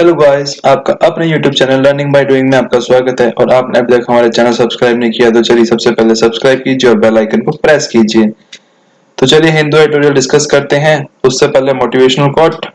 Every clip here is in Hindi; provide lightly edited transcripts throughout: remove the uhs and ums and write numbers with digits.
हेलो गाइस, आपका अपने YouTube channel learning by doing में आपका स्वागत है। और आपने अभी तक हमारे चैनल सब्सक्राइब नहीं किया तो चलिए सबसे पहले सब्सक्राइब कीजिए और बेल आइकन को प्रेस कीजिए। तो चलिए हिंदू ट्यूटोरियल डिस्कस करते हैं। उससे पहले मोटिवेशनल कोट।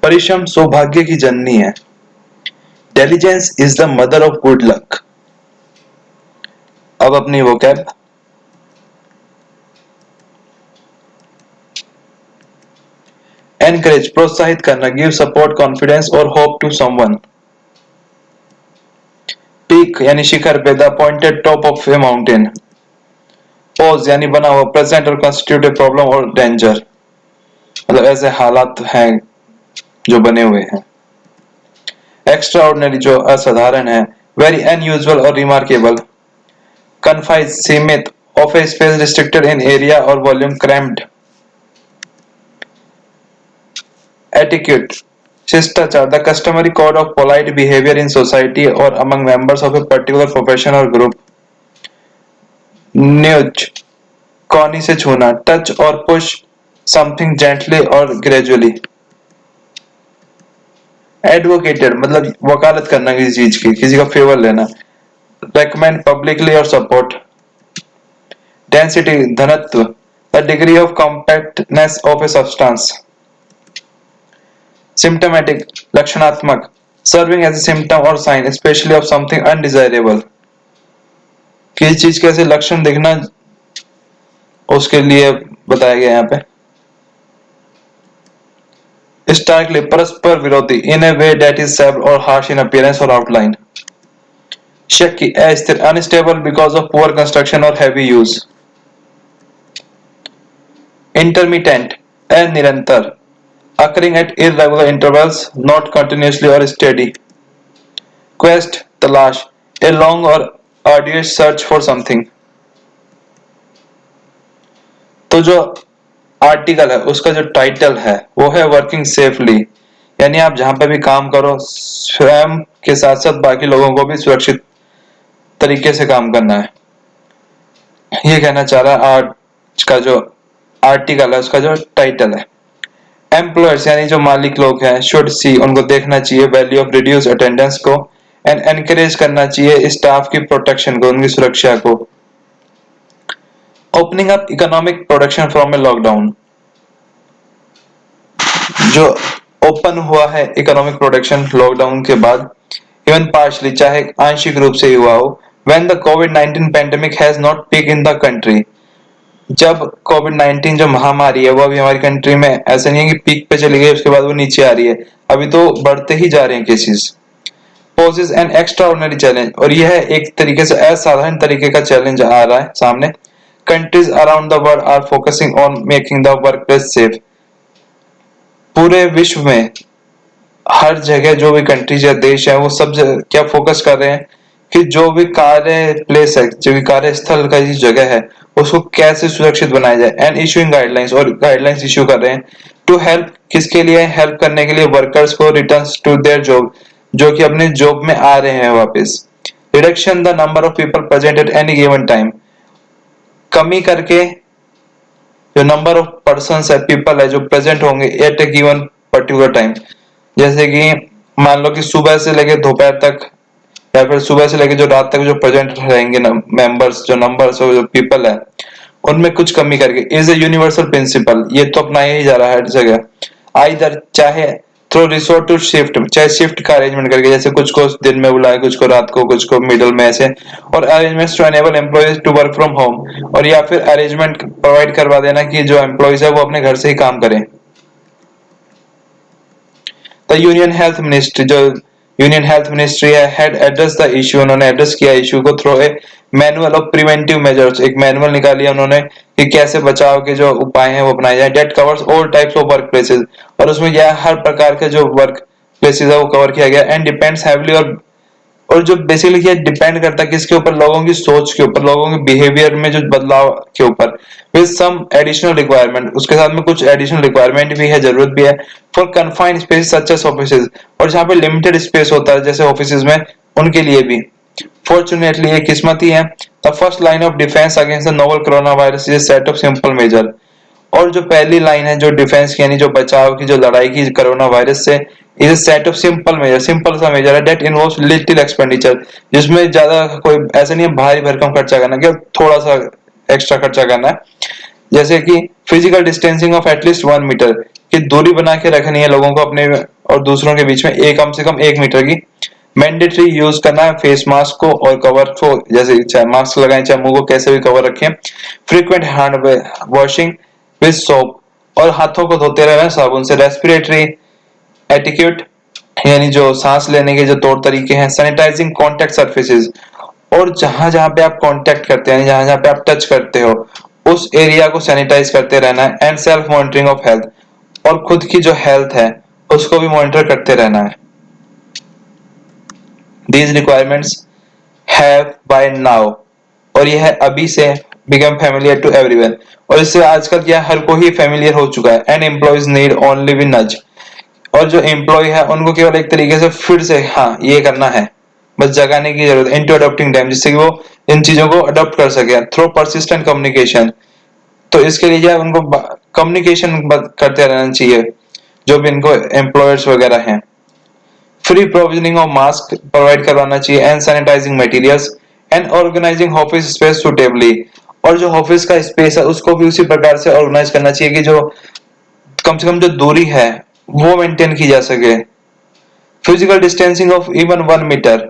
परिश्रम सौभाग्य की जननी है। Diligence is the mother of good luck. अब अपनी वोकैब। एनकरेज प्रोत्साहित करना, गिव सपोर्ट, कॉन्फिडेंस और होप टू समवन। पीक यानी शिखर पे, the appointed top of A mountain. Pose यानी बना हुआ, प्रेजेंट और कंस्टिट्यूट ए प्रॉब्लम और डेंजर, मतलब ऐसे हालात हैं जो बने हुए हैं। एक्स्ट्रा ऑर्डिनरी जो असाधारण है। वेरी अनयूजुअल और रिमार्केबल। कन्फाइज सीमित, of a space restricted in area और वॉल्यूम क्रैम्प्ड। एटिक्यूट शिष्टाचार, the customary code of polite behaviour in society और among members of a particular profession और ग्रुप। न्यूज कोनी से छूना, टच और पुश समथिंग जेंटली और ग्रेजुअली। एडवोकेटेड मतलब वकालत करना किसी चीज की, किसी का फेवर लेना। रेकमेंड पब्लिकली और सपोर्ट। डेंसिटी घनत्व, the degree of compactness of a substance. Symptomatic लक्षणात्मक, सर्विंग एज ए सिम्टम और sign especially of something undesirable. किसी चीज के ऐसे लक्षण दिखना उसके लिए बताया गया यहाँ पे। स्टार्कली परस्पर विरोधी, in a way that is severe और हार्श इन अपीयरेंस और आउटलाइन। शक्की अस्थिर, unstable because of poor construction और हैवी यूज। इंटरमिटेंट अनिरंतर, occurring at irregular intervals, not continuously or steady. Quest तलाश, a long or arduous search for something. तो जो आर्टिकल है उसका जो टाइटल है वो है वर्किंग सेफली, यानी आप जहां पे भी काम करो स्वयं के साथ साथ बाकी लोगों को भी सुरक्षित तरीके से काम करना है, ये कहना चाह रहा है आज का जो आर्टिकल है उसका जो टाइटल है। एम्प्लॉयर्स यानी जो मालिक लोग हैं, शुड सी उनको देखना चाहिए वैल्यू ऑफ रिड्यूस अटेंडेंस को, एंड एनकरेज करना चाहिए स्टाफ की प्रोटेक्शन को, उनकी सुरक्षा को। Opening up economic production from A lockdown, जो ओपन हुआ है इकोनॉमिक प्रोडक्शन लॉकडाउन के बाद, इवन पार्शली चाहे आंशिक रूप से हुआ हो, when the covid pandemic has not peak in the country, जब कोविड-19 जो महामारी है वो अभी हमारी कंट्री में ऐसा नहीं है कि पीक पे चली गई उसके बाद वो नीचे आ रही है, अभी तो बढ़ते ही जा रहे हैं cases. Poses an extraordinary challenge, और यह एक तरीके से असाधारण तरीके का चैलेंज आ रहा है सामने। Countries around the world are focusing on making the workplace safe. पूरे विश्व में हर जगह जो भी कंट्रीज या देश है वो सब क्या फोकस कर रहे हैं कि जो भी कार्य प्लेस है, जो भी कार्यस्थल का जगह है उसको कैसे सुरक्षित बनाया जाए, एंड इशूइंग गाइडलाइंस, और गाइडलाइंस इशू कर रहे हैं टू हेल्प, किसके लिए, हेल्प करने के लिए वर्कर्स को रिटर्न टू देयर जॉब, जो कि अपने जॉब में आ रहे हैं वापस। Reduction the number of people present at any given time, कमी करके जो नंबर ऑफ पर्सन है, पीपल है जो प्रेजेंट होंगे एट ए गिवन पर्टिकुलर टाइम, जैसे कि मान लो कि सुबह से लेकर दोपहर तक या फिर सुबह से लेकर जो रात तक जो प्रेजेंट रहेंगे मेंबर्स, जो नंबर्स जो पीपल है उनमें कुछ कमी करके, इज ए यूनिवर्सल प्रिंसिपल, ये तो अपनाया ही जा रहा है हर जगह। आइदर चाहे थ्रू रिसोर्ट टू शिफ्ट, चाहे शिफ्ट का अरेंजमेंट करके, जैसे कुछ को दिन में बुलाए, कुछ को रात को, कुछ को मिडल में ऐसे, और arrangements to enable employees to work from home, और या फिर अरेंजमेंट प्रोवाइड करवा देना कि जो एम्प्लॉयज है वो अपने घर से ही काम करें। द यूनियन हेल्थ मिनिस्ट्री, जो यूनियन हेल्थ मिनिस्ट्री है, हैड एड्रेस द इशू, उन्होंने एड्रेस किया इशू को through a manual of preventive measures, एक मैनुअल निकाली उन्होंने कि कैसे बचाव के जो उपाय हैं वो अपनाए जाए। That covers all types of work places, और उसमें यह हर प्रकार के जो वर्क प्लेसेस है वो कवर किया गया। एंड डिपेंड्स हैवली, और जो बेसिकली ये डिपेंड करता है किसके ऊपर, लोगों की सोच के ऊपर, लोगों के बिहेवियर में जो बदलाव के ऊपर, विद सम एडिशनल रिक्वायरमेंट, उसके साथ में कुछ एडिशनल रिक्वायरमेंट भी है, जरूरत भी है, for confined space such as offices, और जहाँ पे लिमिटेड स्पेस होता है जैसे ऑफिसेज में, उनके लिए भी। फॉर्चुनेटली ये किस्मत ही है, the first line of defence against the novel corona virus is set of simple measure. और जो पहली लाइन है जो डिफेंस की यानी जो बचाव की जो लड़ाई की कोरोना वायरस से, is a set of simple measure, simple सा मेजर है दैट इन्वॉल्व्स लिटिल एक्सपेंडिचर, जिसमें ज्यादा कोई ऐसा नहीं है भारी भरकम खर्चा करना, क्या थोड़ा सा एक्स्ट्रा खर्चा करना है। जैसे कि physical distancing of at least 1 metre, की दूरी बना के रखनी है लोगों को अपने और दूसरों के बीच में एक कम से कम 1 मीटर की। मैंडेटरी यूज करना है फेस मास्क को और कवर को, जैसे चाहे मास्क लगाएं चाहे मुंह को कैसे भी कवर रखें। Frequent hand washing with soap, और हाथों को धोते रहना साबुन से। रेस्पिरेटरी एटिक्यूट, यानी जो सांस लेने के जो तौर तरीके हैं। सैनिटाइजिंग कॉन्टेक्ट सर्फेसिस, और जहां जहां पे आप कांटेक्ट करते हैं, जहां जहां पे आप टच करते हो उस एरिया को सैनिटाइज करते रहना है। And self monitoring of health, और खुद की जो हेल्थ है उसको भी मॉनिटर करते रहना है। These requirements have by now, और यह अभी से become familiar to everyone, और इससे आजकल क्या हर कोई ही familiar हो चुका है। And employees need only be nudge, और जो एम्प्लॉय है उनको केवल एक तरीके से फिर से हाँ ये करना है, बस जगाने की जरूरत है। इंटू अडॉप्टिंग टाइम, जिससे कि वो इन चीजों को अडॉप्ट कर सके। थ्रू परसिस्टेंट कम्युनिकेशन, तो इसके लिए क्या उनको कम्युनिकेशन करते रहना चाहिए जो भी इनको एम्प्लॉयर्स वगैरह हैं। Free provisioning of mask provide करवाना चाहिए। And sanitising materials, and organising office space suitably, और जो ऑफिस का स्पेस है उसको भी उसी प्रकार से ऑर्गेनाइज करना चाहिए कि जो कम से कम जो दूरी है वो मेंटेन की जा सके। Physical distancing of even 1 metre,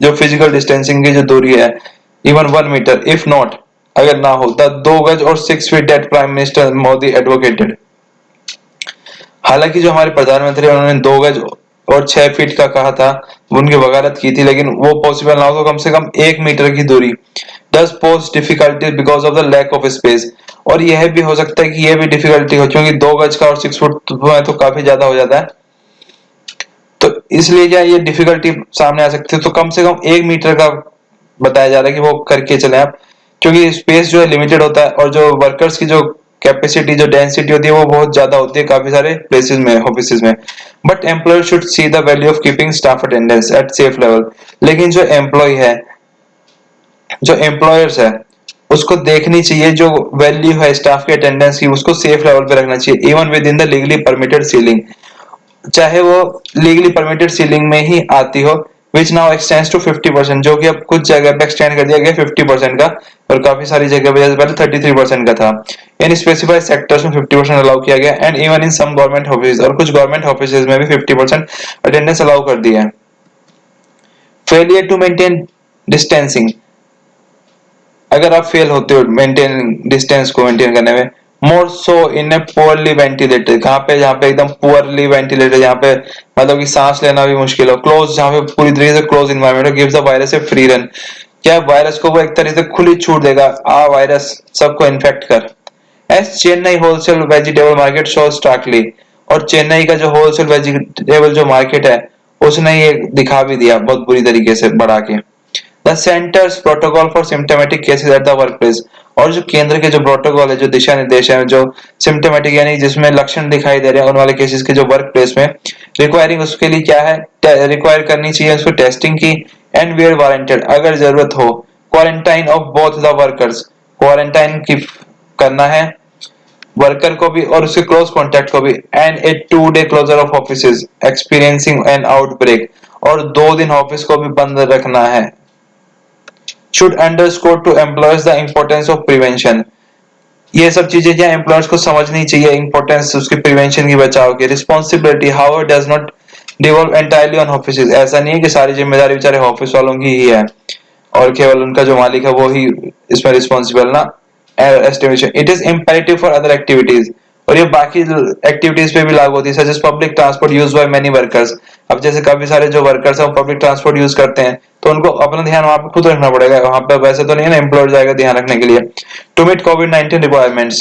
जो फिजिकल डिस्टेंसिंग की जो दूरी है इवन 1 मीटर, इफ नॉट अगर ना हो द 2 गज और 6 feet that prime minister Modi advocated. हालांकि जो हमारे प्रधानमंत्री उन्होंने 2 गज और 6 फीट का कहा था, उनकी वकालत की थी, लेकिन वो पॉसिबल ना हो तो कम से कम 1 मीटर की दूरी। Does pose difficulty because of the lack of space, और यह भी हो सकता है कि यह भी डिफिकल्टी हो क्योंकि 2 गज का और 6 फुट में तो काफी ज्यादा हो जाता है, तो इसलिए क्या ये डिफिकल्टी सामने आ सकती है। तो कम से कम 1 मीटर का बताया जा रहा है कि वो करके चले आप, क्योंकि स्पेस जो है लिमिटेड होता है और जो वर्कर्स की जो कैपेसिटी जो डेंसिटी होती है वो बहुत ज्यादा होती है काफी सारे प्लेसेस में ऑफिसेज में। But employer should see the value of keeping staff attendance eight safe level, लेकिन जो एम्प्लॉय है जो एम्प्लॉयर्स है उसको देखनी चाहिए जो वैल्यू है स्टाफ के अटेंडेंस की, उसको सेफ लेवल पे रखना चाहिए। Even with in the legally permitted ceiling, चाहे वो लीगली परमिटेड सीलिंग में ही आती हो, विच नाउ एक्सटेंड्स टू 50%, जो कि अब कुछ जगह पे एक्सटेंड कर दिया गया 50% का, और काफी सारी जगह पे जैसे पहले 33% का था। इन स्पेसिफाइड सेक्टर्स में 50% अलाउ किया गया। And even in some government office, और कुछ गवर्नमेंट ऑफिस में भी 50% अटेंडेंस अलाउ कर दिया है। फेलियर टू मेंटेन डिस्टेंसिंग, अगर आप फेल होते हो मेंटेन डिस्टेंस को मेंटेन करने में, मोर सो इन ए पुअरली वेंटिलेटेड, कहाँ पे जहाँ पे एकदम पुअरली वेंटिलेटेड, जहाँ पे मतलब कि सांस लेना भी मुश्किल हो। क्लोज, जहाँ पे पूरी तरीके से क्लोज इन्वायरमेंट हो, gives the virus A free run, क्या वायरस को वो एक तरह से खुली छूट देगा, आ वायरस सबको इन्फेक्ट कर। S Chennai wholesale vegetable market show starkly, और चेन्नई का जो होलसेल वेजिटेबल जो मार्केट है उसने ये दिखा भी दिया बहुत बुरी तरीके से बढ़ा के। The centres protocol for symptomatic cases eight the workplace, और जो केंद्र के जो प्रोटोकॉल है जो दिशा निर्देश है जो सिम्टोमेटिक यानी जिसमें लक्षण दिखाई दे रहे हैं उन वाले केसेस के जो वर्क प्लेस में रिक्वायरिंग, उसके लिए क्या है रिक्वायर करनी चाहिए उसको टेस्टिंग की। एंड वेयर वारंटेड, अगर जरूरत हो quarantine of both the workers, quarantine की करना है वर्कर को भी और उसके क्लोज कॉन्टेक्ट को भी। And a 2 day closure of office experiencing an outbreak, और 2 दिन ऑफिस को भी बंद रखना है। should underscore to employees the importance of prevention, ये सब चीजें क्या एम्प्लॉयर्स को समझनी चाहिए इंपॉर्टेंस उसकी प्रिवेंशन की, बचाव की। Responsibility how does not devolve entirely on offices, ऐसा नहीं है कि सारी जिम्मेदारी बेचारे ऑफिस वालों की ही है और केवल उनका जो मालिक है वो ही इसमें रिस्पॉन्सिबल ना। Estimation it is imperative for other activities, और ये बाकी एक्टिविटीज पे भी लागू होती है such as public transport use by many workers. अब जैसे काफी सारे जो वर्कर्स हैं वो पब्लिक ट्रांसपोर्ट यूज करते हैं तो उनको अपना ध्यान वहां पे खुद रखना पड़ेगा, वहां पे वैसे तो नहीं है ना एम्प्लॉयर जाएगा ध्यान रखने के लिए। टू मीट कोविड-19 requirements,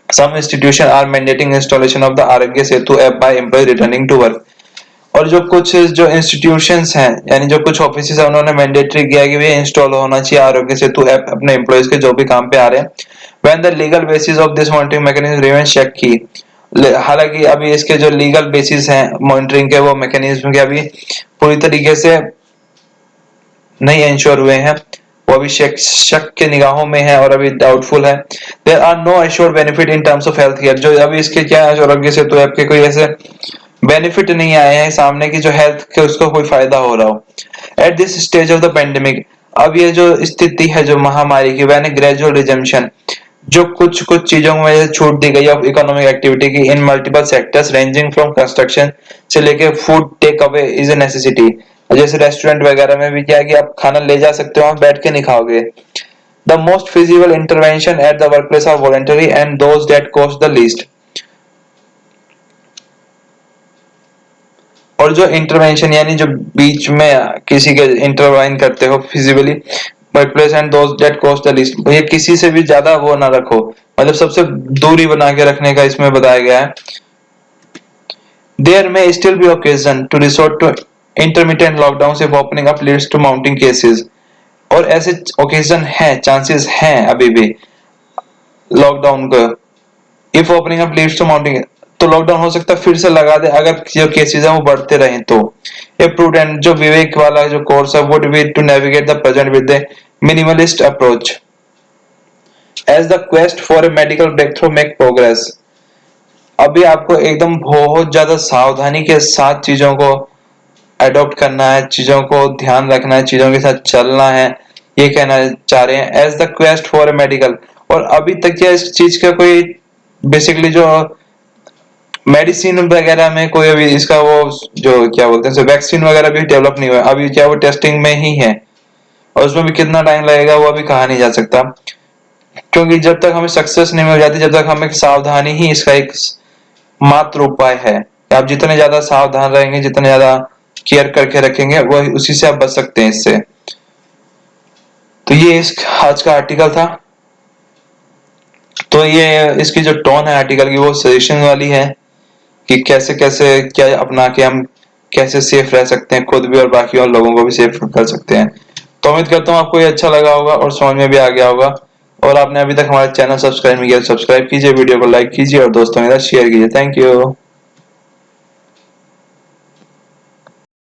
some institutions are mandating installation of the Aarogya Setu app by employees returning to work, और जो कुछ जो इंस्टीट्यूशंस हैं यानी जो कुछ ऑफिसेज है उन्होंने मैंडेटरी किया कि ये इंस्टॉल होना चाहिए आरोग्य सेतु ऐप अपने एम्प्लॉयज के जो भी काम पे आ रहे हैं। When the legal basis of this monitoring mechanism remains check की, हालांकि अभी इसके जो लीगल बेसिस हैं मॉनिटरिंग के वो मैकेनिज्म के अभी पूरी तरीके से नहीं इंश्योर हुए हैं, वो अभी शक के निगाहों में है और अभी डाउटफुल है। There are no assured benefit in terms of health care, जो अभी इसके क्या है, आरोग्य सेतु ऐप के कोई ऐसे बेनिफिट नहीं आए हैं सामने की जो हेल्थ के उसको कोई फायदा हो रहा हो। At this stage of the pandemic, अब ये जो स्थिति है जो महामारी की, वैन ग्रेजुअल रिजम्पशन, जो कुछ कुछ चीजों में छूट दी गई ऑफ इकोनॉमिक एक्टिविटी की in multiple sectors ranging from construction से लेके food take away is a necessity. जैसे रेस्टोरेंट वगैरह में भी क्या है कि आप खाना ले जा सकते हो, आप बैठ के नहीं खाओगे। The most feasible intervention at the workplace are voluntary and those that cost the least. और जो इंटरवेंशन यानी जो बीच में किसी के इंटरवाइन करते हो feasibility, workplace and those that cost the least, ये किसी से भी ज्यादा वो ना रखो, मतलब सबसे दूरी बना के रखने का इसमें बताया गया है। There may still be occasion to resort to intermittent lockdown if opening up leads to mounting cases. और ऐसे ओकेजन है, चांसेस हैं अभी भी लॉकडाउन का, if opening up leads to mounting, तो लॉकडाउन हो सकता है फिर से लगा दे अगर जो केसेस हैं वो बढ़ते रहें तो। ए प्रूडेंट, जो विवेक वाला जो कोर्स है, would be to navigate the present with the minimalist approach as the quest for a medical breakthrough make progress. अभी आपको एकदम बहुत ज्यादा सावधानी के साथ चीजों को अडॉप्ट करना है, चीजों को ध्यान रखना है, चीजों के साथ चलना है, ये कहना चाह रहे हैं as the quest for a medical. और अभी तक क्या इस चीज का कोई बेसिकली जो मेडिसिन वगैरह में कोई अभी इसका वो जो क्या बोलते हैं वैक्सीन वगैरह भी डेवलप नहीं हुआ, अभी क्या वो टेस्टिंग में ही है, और उसमें भी कितना टाइम लगेगा वो अभी कहा नहीं जा सकता। क्योंकि जब तक हमें सक्सेस नहीं मिल जाती, जब तक हमें सावधानी ही इसका एक मात्र उपाय है। आप जितने ज्यादा सावधान रहेंगे, जितने ज्यादा केयर करके रखेंगे, वो उसी से आप बच सकते हैं इससे। तो ये इस आज का आर्टिकल था। तो ये इसकी जो टोन है आर्टिकल की वो सजेशन वाली है कि कैसे कैसे क्या अपना के हम कैसे सेफ रह सकते हैं, खुद भी और बाकी और लोगों को भी सेफ कर सकते हैं। तो उम्मीद करता हूँ आपको ये अच्छा लगा होगा और समझ में भी आ गया होगा। और आपने अभी तक हमारा चैनल सब्सक्राइब नहीं किया, सब्सक्राइब कीजिए, वीडियो को लाइक कीजिए और दोस्तों के साथ शेयर कीजिए। Thank you.